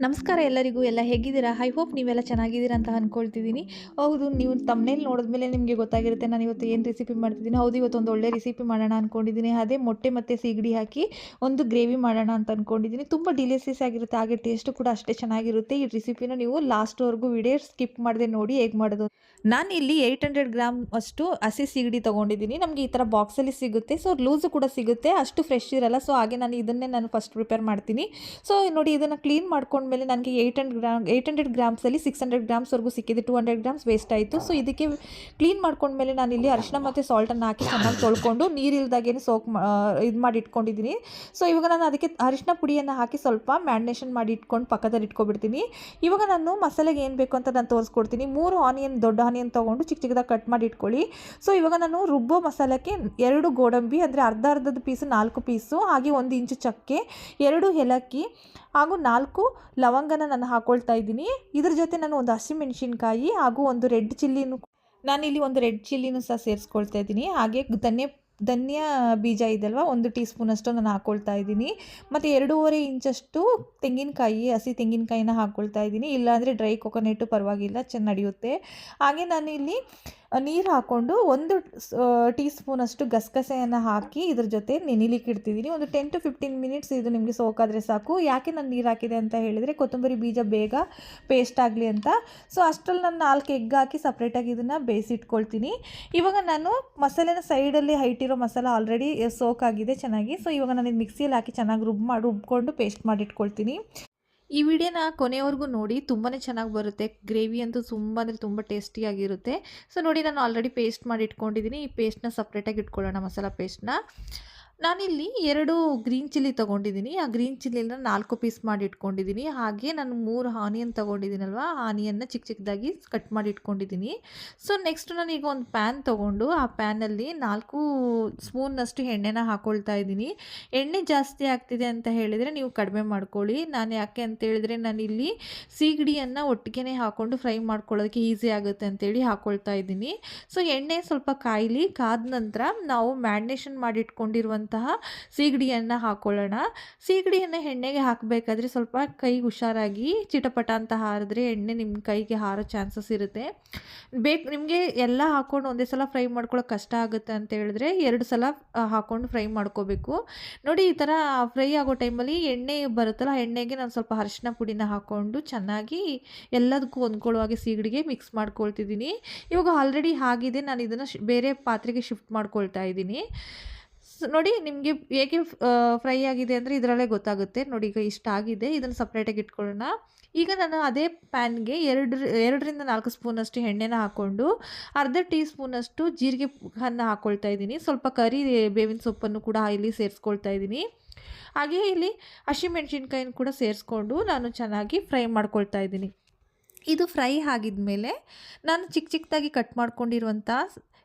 ನಮಸ್ಕಾರ ಎಲ್ಲರಿಗೂ. ಎಲ್ಲ ಹೇಗಿದ್ದೀರಾ? ಐ ಹೋಪ್ ನೀವೆಲ್ಲ ಚೆನ್ನಾಗಿದ್ದೀರಾ ಅಂತ ಅಂದ್ಕೊಳ್ತಿದ್ದೀನಿ. ಹೌದು, ನೀವು ತಮ್ನೇಲ್ ನೋಡಿದ್ಮೇಲೆ ನಿಮಗೆ ಗೊತ್ತಾಗಿರುತ್ತೆ ನಾನು ಇವತ್ತು ಏನು ರೆಸಿಪಿ ಮಾಡ್ತಿದ್ದೀನಿ. ಹೌದು, ಇವತ್ತೊಂದು ಒಳ್ಳೆ ರೆಸಿಪಿ ಮಾಡೋಣ ಅಂದ್ಕೊಂಡಿದ್ದೀನಿ. ಅದೇ ಮೊಟ್ಟೆ ಮತ್ತು ಸೀಗಡಿ ಹಾಕಿ ಒಂದು ಗ್ರೇವಿ ಮಾಡೋಣ ಅಂತ ಅಂದ್ಕೊಂಡಿದ್ದೀನಿ. ತುಂಬ ಡಿಲಿಷಿಯಸ್ ಆಗಿರುತ್ತೆ, ಹಾಗೆ ಟೇಸ್ಟು ಕೂಡ ಅಷ್ಟೇ ಚೆನ್ನಾಗಿರುತ್ತೆ. ಈ ರೆಸಿಪಿನ ನೀವು ಲಾಸ್ಟ್ವರೆಗೂ ವಿಡಿಯೋ ಸ್ಕಿಪ್ ಮಾಡದೆ ನೋಡಿ ಹೇಗೆ ಮಾಡೋದು. ನಾನು ಇಲ್ಲಿ 800 ಗ್ರಾಮ್ ಅಷ್ಟು ಹಸಿ ಸೀಗಡಿ ತೊಗೊಂಡಿದ್ದೀನಿ. ನಮಗೆ ಈ ಥರ ಬಾಕ್ಸಲ್ಲಿ ಸಿಗುತ್ತೆ, ಸೊ ಲೂಸು ಕೂಡ ಸಿಗುತ್ತೆ, ಅಷ್ಟು ಫ್ರೆಶ್ ಇರಲ್ಲ. ಸೊ ಹಾಗೆ ನಾನು ಫಸ್ಟ್ ಪ್ರಿಪೇರ್ ಮಾಡ್ತೀನಿ. ಸೊ ನೋಡಿ, ಇದನ್ನು ಕ್ಲೀನ್ ಮಾಡ್ಕೊಂಡ್ಮೇಲೆ ನನಗೆ 800 ಗ್ರಾಮ್ಸಲ್ಲಿ 600 ಗ್ರಾಮ್ಸ್ವರೆಗೂ ಸಿಕ್ಕಿದೆ. 200 ಗ್ರಾಮ್ಸ್ ವೇಸ್ಟ್ ಆಯಿತು. ಸೊ ಇದಕ್ಕೆ ಕ್ಲೀನ್ ಮಾಡ್ಕೊಂಡ್ಮೇಲೆ ನಾನಿಲ್ಲಿ ಅರಿಶಿನ ಮತ್ತು ಸಾಲ್ಟನ್ನು ಹಾಕಿ ಚೆನ್ನಾಗಿ ತೊಳ್ಕೊಂಡು ನೀರಿಲ್ದಾಗೇ ಇದು ಮಾಡಿ ಇಟ್ಕೊಂಡಿದ್ದೀನಿ. ಸೊ ಇವಾಗ ನಾನು ಅದಕ್ಕೆ ಅರಿಶಿನ ಪುಡಿಯನ್ನು ಹಾಕಿ ಸ್ವಲ್ಪ ಮ್ಯಾರಿನೇಷನ್ ಮಾಡಿ ಇಟ್ಕೊಂಡು ಪಕ್ಕದಲ್ಲಿ ಇಟ್ಕೊಬಿಡ್ತೀನಿ. ಇವಾಗ ನಾನು ಮಸಾಲೆಗೆ ಏನು ಬೇಕು ಅಂತ ನಾನು ತೋರಿಸ್ಕೊಡ್ತೀನಿ. 3 ದೊಡ್ಡ ಆನಿಯನ್ ತೊಗೊಂಡು ಚಿಕ್ಕ ಚಿಕ್ಕದಾಗಿ ಕಟ್ ಮಾಡಿ ಇಟ್ಕೊಳ್ಳಿ. ಸೊ ಇವಾಗ ನಾನು ರುಬ್ಬೋ ಮಸಾಲಕ್ಕೆ 2 ಗೋಡಂಬಿ ಅಂದರೆ ಅರ್ಧದ ಪೀಸು 4 ಪೀಸು, ಹಾಗೆ 1 ಇಂಚು ಚಕ್ಕೆ, 2 ಏಲಕ್ಕಿ ಹಾಗೂ 4 ಲವಂಗನ ನಾನು ಹಾಕ್ಕೊಳ್ತಾ ಇದ್ದೀನಿ. ಇದ್ರ ಜೊತೆ ನಾನು ಒಂದು ಹಸಿಮೆಣಸಿನ್ಕಾಯಿ ಹಾಗೂ ಒಂದು ನಾನಿಲ್ಲಿ ಒಂದು ರೆಡ್ ಚಿಲ್ಲಿನೂ ಸಹ ಸೇರಿಸ್ಕೊಳ್ತಾ ಇದ್ದೀನಿ. ಹಾಗೆ ಧನ್ಯ ಬೀಜ ಇದಲ್ವ, 1 ಟೀ ಸ್ಪೂನಷ್ಟು ನಾನು ಹಾಕ್ಕೊಳ್ತಾ ಇದ್ದೀನಿ. ಮತ್ತು 2.5 ಇಂಚಷ್ಟು ತೆಂಗಿನಕಾಯಿ, ಹಸಿ ತೆಂಗಿನಕಾಯಿನ ಹಾಕ್ಕೊಳ್ತಾ ಇದ್ದೀನಿ. ಇಲ್ಲಾಂದರೆ ಡ್ರೈ ಕೊಕೊನೆಟ್ಟು ಪರವಾಗಿಲ್ಲ, ಚೆನ್ನಾಗಿ ನಡೆಯುತ್ತೆ. ಹಾಗೆ ನಾನು ಇಲ್ಲಿ ನೀರು ಹಾಕ್ಕೊಂಡು 1 ಟೀ ಸ್ಪೂನಷ್ಟು ಗಸಗಸೆಯನ್ನು ಹಾಕಿ ಇದ್ರ ಜೊತೆ ನೆನಿಲಿಕ್ಕೆ ಇಡ್ತಿದ್ದೀನಿ. ಒಂದು 10 to 15 ಮಿನಿಟ್ಸ್ ಇದು ನಿಮಗೆ ಸೋಕಾದರೆ ಸಾಕು. ಯಾಕೆ ನಾನು ನೀರು ಹಾಕಿದೆ ಅಂತ ಹೇಳಿದರೆ ಕೊತ್ತಂಬರಿ ಬೀಜ ಬೇಗ ಪೇಸ್ಟ್ ಆಗಲಿ ಅಂತ. ಸೊ ಅಷ್ಟರಲ್ಲಿ ನಾನು 4 ಎಗ್ ಹಾಕಿ ಸಪ್ರೇಟಾಗಿ ಇದನ್ನು ಬೇಯಿಸಿಟ್ಕೊಳ್ತೀನಿ. ಇವಾಗ ನಾನು ಮಸಾಲೆನ ಸೈಡಲ್ಲಿ ಹೈಟಿರೋ ಮಸಾಲ ಆಲ್ರೆಡಿ ಸೋಕಾಗಿದೆ ಚೆನ್ನಾಗಿ. ಸೊ ಇವಾಗ ನಾನು ಇದು ಮಿಕ್ಸಿಯಲ್ಲಿ ಹಾಕಿ ಚೆನ್ನಾಗಿ ರುಬ್ಕೊಂಡು ಪೇಸ್ಟ್ ಮಾಡಿಟ್ಕೊಳ್ತೀನಿ. ಈ ವಿಡಿಯೋನ ಕೊನೆವರೆಗೂ ನೋಡಿ, ತುಂಬಾ ಚೆನ್ನಾಗಿ ಬರುತ್ತೆ. ಗ್ರೇವಿ ಅಂತೂ ತುಂಬ ಅಂದರೆ ತುಂಬ ಟೇಸ್ಟಿಯಾಗಿರುತ್ತೆ. ಸೊ ನೋಡಿ, ನಾನು ಆಲ್ರೆಡಿ ಪೇಸ್ಟ್ ಮಾಡಿ ಇಟ್ಕೊಂಡಿದ್ದೀನಿ. ಈ ಪೇಸ್ಟ್ನ ಸಪ್ರೇಟಾಗಿ ಇಟ್ಕೊಳ್ಳೋಣ, ಮಸಾಲ ಪೇಸ್ಟ್ನ. ನಾನಿಲ್ಲಿ 2 ಗ್ರೀನ್ ಚಿಲ್ಲಿ ತೊಗೊಂಡಿದ್ದೀನಿ. ಆ ಗ್ರೀನ್ ಚಿಲ್ಲಿನ 4 ಪೀಸ್ ಮಾಡಿ ಇಟ್ಕೊಂಡಿದ್ದೀನಿ. ಹಾಗೆ ನಾನು 3 ಆನಿಯನ್ ತೊಗೊಂಡಿದ್ದೀನಲ್ವ, ಆನಿಯನ್ನ ಚಿಕ್ಕ ಚಿಕ್ಕದಾಗಿ ಕಟ್ ಮಾಡಿ ಇಟ್ಕೊಂಡಿದ್ದೀನಿ. ಸೊ ನೆಕ್ಸ್ಟ್ ನಾನೀಗ ಒಂದು ಪ್ಯಾನ್ ತೊಗೊಂಡು ಆ ಪ್ಯಾನಲ್ಲಿ 4 ಸ್ಪೂನ್ನಷ್ಟು ಎಣ್ಣೆನ ಹಾಕ್ಕೊಳ್ತಾ ಇದ್ದೀನಿ. ಎಣ್ಣೆ ಜಾಸ್ತಿ ಆಗ್ತಿದೆ ಅಂತ ಹೇಳಿದರೆ ನೀವು ಕಡಿಮೆ ಮಾಡ್ಕೊಳ್ಳಿ. ನಾನು ಯಾಕೆ ಅಂತೇಳಿದರೆ ನಾನಿಲ್ಲಿ ಸೀಗಡಿಯನ್ನು ಒಟ್ಟಿಗೆ ಹಾಕ್ಕೊಂಡು ಫ್ರೈ ಮಾಡ್ಕೊಳ್ಳೋದಕ್ಕೆ ಈಸಿ ಆಗುತ್ತೆ ಅಂತೇಳಿ ಹಾಕ್ಕೊಳ್ತಾ ಇದ್ದೀನಿ. ಸೊ ಎಣ್ಣೆ ಸ್ವಲ್ಪ ಕಾದ ನಂತರ ನಾವು ಮ್ಯಾರಿನೇಷನ್ ಮಾಡಿ ಇಟ್ಕೊಂಡಿರುವಂಥ ಸೀಗಡಿಯನ್ನು ಹಾಕೊಳ್ಳೋಣ. ಸೀಗಡಿಯನ್ನು ಎಣ್ಣೆಗೆ ಹಾಕಬೇಕಾದ್ರೆ ಸ್ವಲ್ಪ ಕೈಗೆ ಹುಷಾರಾಗಿ, ಚಿಟಪಟ ಅಂತ ಹಾರಿದ್ರೆ ಎಣ್ಣೆ ನಿಮ್ಮ ಕೈಗೆ ಹಾರೋ ಚಾನ್ಸಸ್ ಇರುತ್ತೆ. ನಿಮಗೆ ಎಲ್ಲ ಹಾಕ್ಕೊಂಡು ಒಂದೇ ಸಲ ಫ್ರೈ ಮಾಡ್ಕೊಳ್ಳೋಕೆ ಕಷ್ಟ ಆಗುತ್ತೆ ಅಂತ ಹೇಳಿದ್ರೆ 2 ಸಲ ಹಾಕ್ಕೊಂಡು ಫ್ರೈ ಮಾಡ್ಕೋಬೇಕು. ನೋಡಿ, ಈ ಥರ ಫ್ರೈ ಆಗೋ ಟೈಮಲ್ಲಿ ಎಣ್ಣೆ ಬರುತ್ತಲ್ಲ, ಆ ಎಣ್ಣೆಗೆ ನಾನು ಸ್ವಲ್ಪ ಅರಿಶಿನ ಪುಡಿನ ಹಾಕ್ಕೊಂಡು ಚೆನ್ನಾಗಿ ಎಲ್ಲದಕ್ಕೂ ಹೊಂದ್ಕೊಳ್ಳುವಾಗೆ ಸೀಗಡಿಗೆ ಮಿಕ್ಸ್ ಮಾಡ್ಕೊಳ್ತಿದ್ದೀನಿ. ಇವಾಗ ಆಲ್ರೆಡಿ ಆಗಿದೆ, ನಾನು ಇದನ್ನು ಬೇರೆ ಪಾತ್ರೆಗೆ ಶಿಫ್ಟ್ ಮಾಡ್ಕೊಳ್ತಾ ಇದ್ದೀನಿ. ನೋಡಿ, ನಿಮಗೆ ಹೇಗೆ ಫ್ರೈ ಆಗಿದೆ ಅಂದರೆ ಇದರಲ್ಲೇ ಗೊತ್ತಾಗುತ್ತೆ. ನೋಡಿ, ಈಗ ಇಷ್ಟ ಆಗಿದೆ, ಇದನ್ನು ಸಪ್ರೇಟಾಗಿ ಇಟ್ಕೊಳ್ಳೋಣ. ಈಗ ನಾನು ಅದೇ ಪ್ಯಾನ್ಗೆ 2ರಿಂದ 4 ಸ್ಪೂನಷ್ಟು ಎಣ್ಣೆನ ಹಾಕ್ಕೊಂಡು ಅರ್ಧ ಟೀ ಸ್ಪೂನಷ್ಟು ಜೀರಿಗೆಯನ್ನು ಹಾಕ್ಕೊಳ್ತಾ ಇದ್ದೀನಿ. ಸ್ವಲ್ಪ ಬೇವಿನ ಸೊಪ್ಪನ್ನು ಕೂಡ ಇಲ್ಲಿ ಸೇರಿಸ್ಕೊಳ್ತಾ ಇದ್ದೀನಿ. ಹಾಗೆ ಇಲ್ಲಿ ಹಸಿಮೆಣಸಿನ್ಕಾಯಿನ ಕೂಡ ಸೇರಿಸ್ಕೊಂಡು ನಾನು ಚೆನ್ನಾಗಿ ಫ್ರೈ ಮಾಡ್ಕೊಳ್ತಾ ಇದ್ದೀನಿ. ಇದು ಫ್ರೈ ಆಗಿದ್ಮೇಲೆ ನಾನು ಚಿಕ್ಕ ಚಿಕ್ಕದಾಗಿ ಕಟ್ ಮಾಡ್ಕೊಂಡಿರುವಂಥ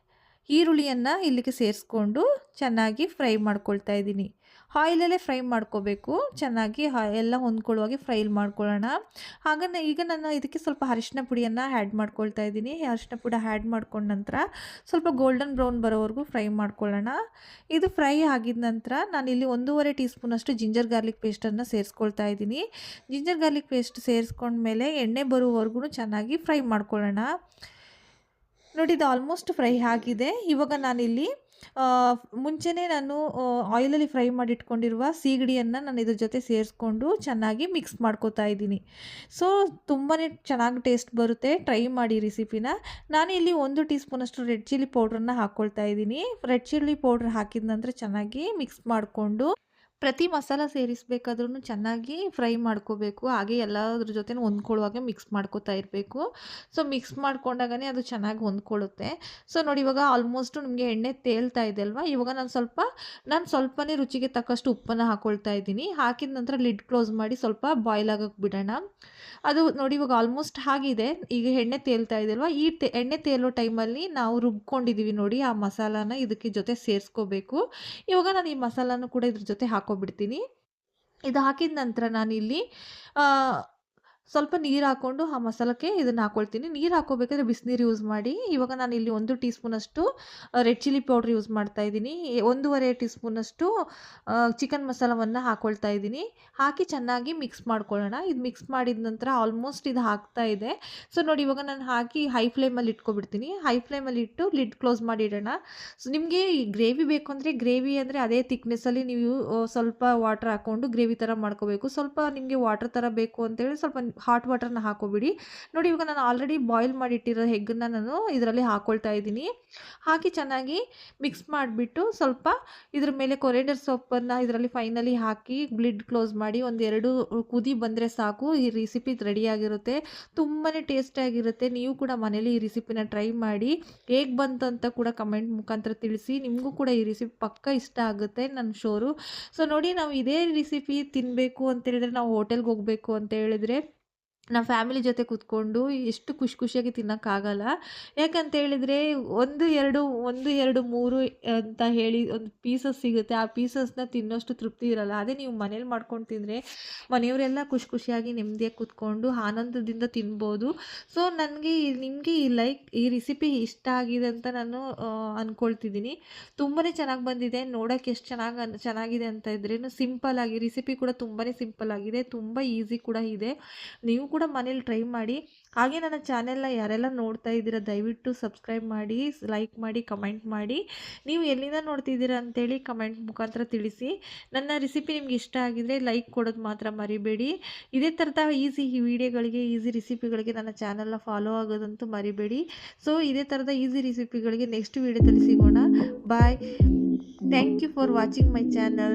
ಈರುಳ್ಳಿಯನ್ನು ಇಲ್ಲಿಗೆ ಸೇರಿಸ್ಕೊಂಡು ಚೆನ್ನಾಗಿ ಫ್ರೈ ಮಾಡ್ಕೊಳ್ತಾ ಇದ್ದೀನಿ. ಆಯಿಲಲ್ಲೇ ಫ್ರೈ ಮಾಡ್ಕೋಬೇಕು, ಚೆನ್ನಾಗಿ ಎಲ್ಲ ಹೊಂದ್ಕೊಳ್ಳುವಾಗೆ ಫ್ರೈ ಮಾಡ್ಕೊಳ್ಳೋಣ. ಹಾಗೇ ಈಗ ನಾನು ಇದಕ್ಕೆ ಸ್ವಲ್ಪ ಅರಿಶಿನ ಪುಡಿಯನ್ನು ಆ್ಯಡ್ ಮಾಡ್ಕೊಳ್ತಾ ಇದ್ದೀನಿ. ಅರಿಶಿನ ಪುಡಿ ಆ್ಯಡ್ ಮಾಡ್ಕೊಂಡ ನಂತರ ಸ್ವಲ್ಪ ಗೋಲ್ಡನ್ ಬ್ರೌನ್ ಬರೋವರೆಗೂ ಫ್ರೈ ಮಾಡ್ಕೊಳ್ಳೋಣ. ಇದು ಫ್ರೈ ಆಗಿದ ನಂತರ ನಾನಿಲ್ಲಿ 1.5 ಟೀ ಸ್ಪೂನಷ್ಟು ಜಿಂಜರ್ ಗಾರ್ಲಿಕ್ ಪೇಸ್ಟನ್ನು ಸೇರಿಸ್ಕೊಳ್ತಾ ಇದ್ದೀನಿ. ಜಿಂಜರ್ ಗಾರ್ಲಿಕ್ ಪೇಸ್ಟ್ ಸೇರಿಸ್ಕೊಂಡ್ಮೇಲೆ ಎಣ್ಣೆ ಬರುವವರೆಗೂ ಚೆನ್ನಾಗಿ ಫ್ರೈ ಮಾಡ್ಕೊಳ್ಳೋಣ. ನೋಡಿ, ಇದು ಆಲ್ಮೋಸ್ಟ್ ಫ್ರೈ ಆಗಿದೆ. ಇವಾಗ ನಾನಿಲ್ಲಿ ಮುಂಚೆನೇ ನಾನು ಆಯಿಲಲ್ಲಿ ಫ್ರೈ ಮಾಡಿಟ್ಕೊಂಡಿರುವ ಸೀಗಡಿಯನ್ನು ನಾನು ಇದ್ರ ಜೊತೆ ಸೇರಿಸ್ಕೊಂಡು ಚೆನ್ನಾಗಿ ಮಿಕ್ಸ್ ಮಾಡ್ಕೋತಾ ಇದ್ದೀನಿ. ಸೊ ತುಂಬಾ ಚೆನ್ನಾಗಿ ಟೇಸ್ಟ್ ಬರುತ್ತೆ, ಟ್ರೈ ಮಾಡಿ ರೆಸಿಪಿನ. ನಾನಿಲ್ಲಿ 1 ಟೀ ಸ್ಪೂನಷ್ಟು ರೆಡ್ ಚಿಲ್ಲಿ ಪೌಡ್ರನ್ನ ಹಾಕ್ಕೊಳ್ತಾ ಇದ್ದೀನಿ. ರೆಡ್ ಚಿಲ್ಲಿ ಪೌಡ್ರ್ ಹಾಕಿದ ನಂತರ ಚೆನ್ನಾಗಿ ಮಿಕ್ಸ್ ಮಾಡಿಕೊಂಡು ಪ್ರತಿ ಮಸಾಲ ಸೇರಿಸಬೇಕಾದ್ರೂ ಚೆನ್ನಾಗಿ ಫ್ರೈ ಮಾಡ್ಕೋಬೇಕು. ಹಾಗೆ ಎಲ್ಲದ್ರ ಜೊತೆ ಹೊಂದ್ಕೊಳ್ಳುವಾಗೆ ಮಿಕ್ಸ್ ಮಾಡ್ಕೋತಾ ಇರಬೇಕು. ಸೊ ಮಿಕ್ಸ್ ಮಾಡ್ಕೊಂಡಾಗನೇ ಅದು ಚೆನ್ನಾಗಿ ಹೊಂದ್ಕೊಳ್ಳುತ್ತೆ. ಸೊ ನೋಡಿ, ಇವಾಗ ಆಲ್ಮೋಸ್ಟು ನಿಮಗೆ ಎಣ್ಣೆ ತೇಲ್ತಾ ಇದೆ ಅಲ್ವಾ. ಇವಾಗ ನಾನು ಸ್ವಲ್ಪನೇ ರುಚಿಗೆ ತಕ್ಕಷ್ಟು ಉಪ್ಪನ್ನು ಹಾಕ್ಕೊಳ್ತಾ ಇದ್ದೀನಿ. ಹಾಕಿದ ನಂತರ ಲಿಡ್ ಕ್ಲೋಸ್ ಮಾಡಿ ಸ್ವಲ್ಪ ಬಾಯ್ಲ್ ಆಗೋಕ್ಕೆ ಬಿಡೋಣ. ಅದು ನೋಡಿ, ಇವಾಗ ಆಲ್ಮೋಸ್ಟ್ ಆಗಿದೆ. ಈಗ ಎಣ್ಣೆ ತೇಲ್ತಾ ಇದೆ ಅಲ್ವಾ. ಎಣ್ಣೆ ತೇಲೋ ಟೈಮಲ್ಲಿ ನಾವು ರುಬ್ಕೊಂಡಿದ್ದೀವಿ ನೋಡಿ, ಆ ಮಸಾಲಾನ ಇದಕ್ಕೆ ಜೊತೆ ಸೇರಿಸ್ಕೋಬೇಕು. ಇವಾಗ ನಾನು ಈ ಮಸಾಲಾನು ಕೂಡ ಇದ್ರ ಜೊತೆ ಹಾಕ್ಕೊಬಿಡ್ತೀನಿ. ಇದು ಹಾಕಿದ ನಂತರ ನಾನಿಲ್ಲಿ ಸ್ವಲ್ಪ ನೀರು ಹಾಕ್ಕೊಂಡು ಆ ಮಸಾಲಕ್ಕೆ ಇದನ್ನು ಹಾಕ್ಕೊಳ್ತೀನಿ. ನೀರು ಹಾಕ್ಕೋಬೇಕಾದ್ರೆ ಬಿಸಿನೀರು ಯೂಸ್ ಮಾಡಿ. ಇವಾಗ ನಾನಿಲ್ಲಿ 1 ಟೀ ಸ್ಪೂನಷ್ಟು ರೆಡ್ ಚಿಲ್ಲಿ ಪೌಡ್ರ್ ಯೂಸ್ ಮಾಡ್ತಾ ಇದ್ದೀನಿ. 1 ಟೀ ಸ್ಪೂನಷ್ಟು ಚಿಕನ್ ಮಸಾಲವನ್ನು ಹಾಕ್ಕೊಳ್ತಾ ಇದ್ದೀನಿ. ಹಾಕಿ ಚೆನ್ನಾಗಿ ಮಿಕ್ಸ್ ಮಾಡ್ಕೊಳ್ಳೋಣ. ಇದು ಮಿಕ್ಸ್ ಮಾಡಿದ ನಂತರ ಆಲ್ಮೋಸ್ಟ್ ಇದು ಆಗ್ತಾ ಇದೆ. ಸೊ ನೋಡಿ, ಇವಾಗ ನಾನು ಹಾಕಿ ಹೈ ಫ್ಲೇಮಲ್ಲಿ ಇಟ್ಕೊಬಿಡ್ತೀನಿ. ಹೈ ಫ್ಲೇಮಲ್ಲಿ ಇಟ್ಟು ಲಿಡ್ ಕ್ಲೋಸ್ ಮಾಡಿ ಇಡೋಣ. ಸೊ ನಿಮಗೆ ಈ ಗ್ರೇವಿ ಬೇಕು ಅಂದರೆ, ಗ್ರೇವಿ ಅಂದರೆ ಅದೇ ಥಿಕ್ನೆಸ್ಸಲ್ಲಿ ನೀವು ಸ್ವಲ್ಪ ವಾಟರ್ ಹಾಕ್ಕೊಂಡು ಗ್ರೇವಿ ಥರ ಮಾಡ್ಕೋಬೇಕು. ಸ್ವಲ್ಪ ನಿಮಗೆ ವಾಟರ್ ಥರ ಬೇಕು ಅಂತೇಳಿ ಸ್ವಲ್ಪ ಹಾಟ್ ವಾಟರ್ನ ಹಾಕೋಬಿಡಿ. ನೋಡಿ, ಇವಾಗ ನಾನು ಆಲ್ರೆಡಿ ಬಾಯ್ಲ್ ಮಾಡಿಟ್ಟಿರೋ ಎಗ್ಗನ್ನು ನಾನು ಇದರಲ್ಲಿ ಹಾಕ್ಕೊಳ್ತಾ ಇದ್ದೀನಿ. ಹಾಕಿ ಚೆನ್ನಾಗಿ ಮಿಕ್ಸ್ ಮಾಡಿಬಿಟ್ಟು ಸ್ವಲ್ಪ ಇದ್ರ ಮೇಲೆ ಕೊರಿಯಾಂಡರ್ ಸೊಪ್ಪನ್ನು ಇದರಲ್ಲಿ ಫೈನಲಿ ಹಾಕಿ ಲಿಡ್ ಕ್ಲೋಸ್ ಮಾಡಿ 1-2 ಕುದಿ ಬಂದರೆ ಸಾಕು. ಈ ರೆಸಿಪಿ ರೆಡಿಯಾಗಿರುತ್ತೆ. ತುಂಬಾ ಟೇಸ್ಟಿಯಾಗಿರುತ್ತೆ. ನೀವು ಕೂಡ ಮನೇಲಿ ಈ ರೆಸಿಪಿನ ಟ್ರೈ ಮಾಡಿ. ಹೇಗೆ ಬಂತು ಅಂತ ಕೂಡ ಕಮೆಂಟ್ ಮುಖಾಂತರ ತಿಳಿಸಿ. ನಿಮಗೂ ಕೂಡ ಈ ರೆಸಿಪಿ ಪಕ್ಕ ಇಷ್ಟ ಆಗುತ್ತೆ, ನನ್ನ ಶೋರು. ಸೊ ನೋಡಿ, ನಾವು ಇದೇ ರೆಸಿಪಿ ತಿನ್ನಬೇಕು ಅಂತೇಳಿದರೆ, ನಾವು ಹೋಟೆಲ್ಗೆ ಹೋಗಬೇಕು ಅಂತ ಹೇಳಿದರೆ ನಾವು ಫ್ಯಾಮಿಲಿ ಜೊತೆ ಕೂತ್ಕೊಂಡು ಎಷ್ಟು ಖುಷಿಯಾಗಿ ತಿನ್ನೋಕ್ಕಾಗಲ್ಲ. ಯಾಕಂತೇಳಿದರೆ 1, 2, 3 ಅಂತ ಹೇಳಿ ಒಂದು ಪೀಸಸ್ ಸಿಗುತ್ತೆ. ಆ ಪೀಸಸ್ನ ತಿನ್ನೋಷ್ಟು ತೃಪ್ತಿ ಇರಲ್ಲ. ಅದೇ ನೀವು ಮನೇಲಿ ಮಾಡ್ಕೊಂಡು ತಿಂದರೆ ಮನೆಯವರೆಲ್ಲ ಖುಷಿಯಾಗಿ ನೆಮ್ಮದಿಯಾಗಿ ಕೂತ್ಕೊಂಡು ಆನಂದದಿಂದ ತಿನ್ಬೋದು. ಸೊ ನನಗೆ ನಿಮಗೆ ಈ ರೆಸಿಪಿ ಇಷ್ಟ ಆಗಿದೆ ಅಂತ ನಾನು ಅಂದ್ಕೊಳ್ತಿದ್ದೀನಿ. ತುಂಬಾ ಚೆನ್ನಾಗಿ ಬಂದಿದೆ. ನೋಡೋಕ್ಕೆ ಎಷ್ಟು ಚೆನ್ನಾಗಿದೆ ಅಂತ ಇದ್ರೇನು ಸಿಂಪಲ್ಲಾಗಿ ರೆಸಿಪಿ ಕೂಡ ತುಂಬಾ ಸಿಂಪಲ್ಲಾಗಿದೆ. ತುಂಬ ಈಸಿ ಕೂಡ ಇದೆ. ನೀವು ಕೂಡ ಮನೇಲಿ ಟ್ರೈ ಮಾಡಿ. ಹಾಗೆ ನನ್ನ ಚಾನೆಲ್ನ ಯಾರೆಲ್ಲ ನೋಡ್ತಾ ಇದ್ದೀರಾ ದಯವಿಟ್ಟು ಸಬ್ಸ್ಕ್ರೈಬ್ ಮಾಡಿ, ಲೈಕ್ ಮಾಡಿ, ಕಮೆಂಟ್ ಮಾಡಿ. ನೀವು ಎಲ್ಲಿಂದ ನೋಡ್ತಿದ್ದೀರಾ ಅಂತೇಳಿ ಕಮೆಂಟ್ ಮುಖಾಂತರ ತಿಳಿಸಿ. ನನ್ನ ರೆಸಿಪಿ ನಿಮ್ಗೆ ಇಷ್ಟ ಆಗಿದರೆ ಲೈಕ್ ಕೊಡೋದು ಮಾತ್ರ ಮರಿಬೇಡಿ. ಇದೇ ಥರದ ಈಸಿ ವಿಡಿಯೋಗಳಿಗೆ, ಈಸಿ ರೆಸಿಪಿಗಳಿಗೆ ನನ್ನ ಚಾನೆಲ್ನ ಫಾಲೋ ಆಗೋದಂತೂ ಮರಿಬೇಡಿ. ಸೊ ಇದೇ ಥರದ ಈಸಿ ರೆಸಿಪಿಗಳಿಗೆ ನೆಕ್ಸ್ಟ್ ವಿಡಿಯೋದಲ್ಲಿ ಸಿಗೋಣ. Bye. Thank you for watching my channel.